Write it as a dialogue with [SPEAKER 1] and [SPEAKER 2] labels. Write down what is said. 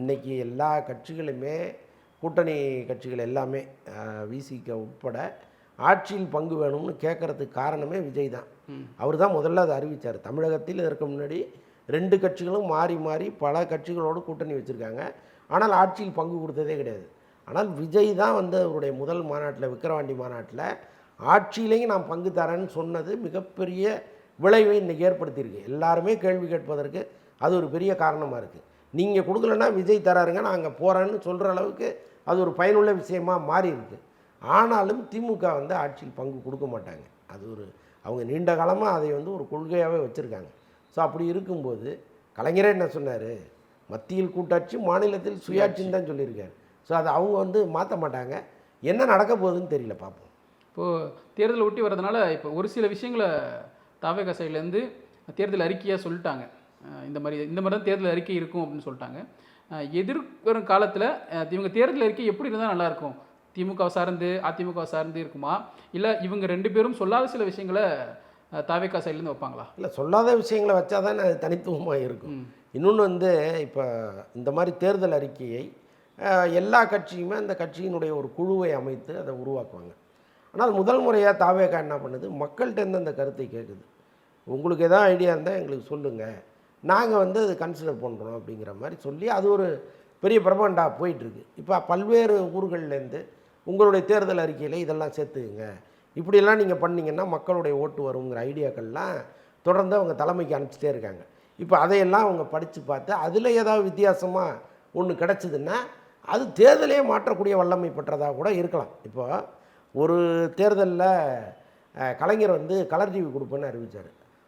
[SPEAKER 1] இன்றைக்கி எல்லா கட்சிகளுமே கூட்டணி கட்சிகள் எல்லாமே விசிக உட்பட ஆட்சியில் பங்கு வேணும்னு கேட்குறதுக்கு காரணமே விஜய் தான். அவர் தான் முதல்ல அதை அறிவித்தார். தமிழகத்தில் இதற்கு முன்னாடி 2 கட்சிகளும் மாறி மாறி பல கட்சிகளோடு கூட்டணி வச்சுருக்காங்க. ஆனால் ஆட்சியில் பங்கு கொடுத்ததே கிடையாது. ஆனால் விஜய் தான் வந்து அவருடைய முதல் மாநாட்டில், விக்கிரவாண்டி மாநாட்டில் ஆட்சியிலேயும் நான் பங்கு தரேன்னு சொன்னது மிகப்பெரிய விளைவை இன்றைக்கி ஏற்படுத்தியிருக்கு. எல்லாருமே கேள்வி கேட்பதற்கு அது ஒரு பெரிய காரணமாக இருக்குது. நீங்கள் கொடுக்கலன்னா விஜய் தராருங்க, நான் அங்கே போகிறேன்னு சொல்கிற அளவுக்கு அது ஒரு பயனுள்ள விஷயமாக மாறி இருக்குது. ஆனாலும் திமுக வந்து ஆட்சியில் பங்கு கொடுக்க மாட்டாங்க. அது ஒரு அவங்க நீண்ட காலமாக அதை வந்து ஒரு கொள்கையாகவே வச்சுருக்காங்க. ஸோ அப்படி இருக்கும்போது கலைஞரே என்ன சொன்னார், மத்தியில் கூட்டாட்சி மாநிலத்தில் சுயாட்சின்னு தான் சொல்லியிருக்காரு. ஸோ அதை அவங்க வந்து மாற்ற மாட்டாங்க. என்ன நடக்க போகுதுன்னு தெரியல, பார்ப்போம்.
[SPEAKER 2] இப்போது தேர்தலை ஒட்டி வர்றதுனால இப்போ ஒரு சில விஷயங்களை தாவேகா சைட்லேருந்து தேர்தல் அறிக்கையாக சொல்லிட்டாங்க. இந்த மாதிரி தான் தேர்தல் அறிக்கை இருக்கும் அப்படின்னு சொல்லிட்டாங்க. எதிர்வரும் காலத்தில் இவங்க தேர்தல் அறிக்கை எப்படி இருந்தால் நல்லாயிருக்கும்? திமுகவை சார்ந்து அதிமுகவை சார்ந்து இருக்குமா, இல்லை இவங்க 2 பேரும் சொல்லாத சில விஷயங்களை தாவேகா சைட்லேருந்து வைப்பாங்களா? இல்லை,
[SPEAKER 1] சொல்லாத விஷயங்களை வச்சா தானே அது தனித்துவமாக இருக்கும். இன்னொன்று வந்து இப்போ இந்த மாதிரி தேர்தல் அறிக்கையை எல்லா கட்சியுமே அந்த கட்சியினுடைய ஒரு குழுவை அமைத்து அதை உருவாக்குவாங்க. ஆனால் முதல் முறையாக தாவேகா என்ன பண்ணுது, மக்கள்கிட்டேருந்து அந்த கருத்தை கேட்குது. உங்களுக்கு எதாவது ஐடியா இருந்தால் எங்களுக்கு சொல்லுங்கள், நாங்கள் வந்து அது கன்சிடர் பண்ணுறோம் அப்படிங்கிற மாதிரி சொல்லி அது ஒரு பெரிய பிரபண்டாக போயிட்டுருக்கு. இப்போ பல்வேறு ஊர்கள்லேருந்து உங்களுடைய தேர்தல் அறிக்கையில் இதெல்லாம் சேர்த்துக்குங்க, இப்படியெல்லாம் நீங்கள் பண்ணிங்கன்னா மக்களுடைய ஓட்டு வருங்கிற ஐடியாக்கள்லாம் தொடர்ந்து அவங்க தலைமைக்கு அனுப்பிச்சிட்டே இருக்காங்க. இப்போ அதையெல்லாம் அவங்க படித்து பார்த்து அதில் ஏதாவது வித்தியாசமாக ஒன்று கிடச்சிதுன்னா அது தேர்தலையே மாற்றக்கூடிய வல்லமை பெற்றதாக கூட இருக்கலாம். இப்போ ஒரு தேர்தலில் கலைஞர் வந்து கலர் டிவி கொடுப்பேன்னு அறிவித்தார்.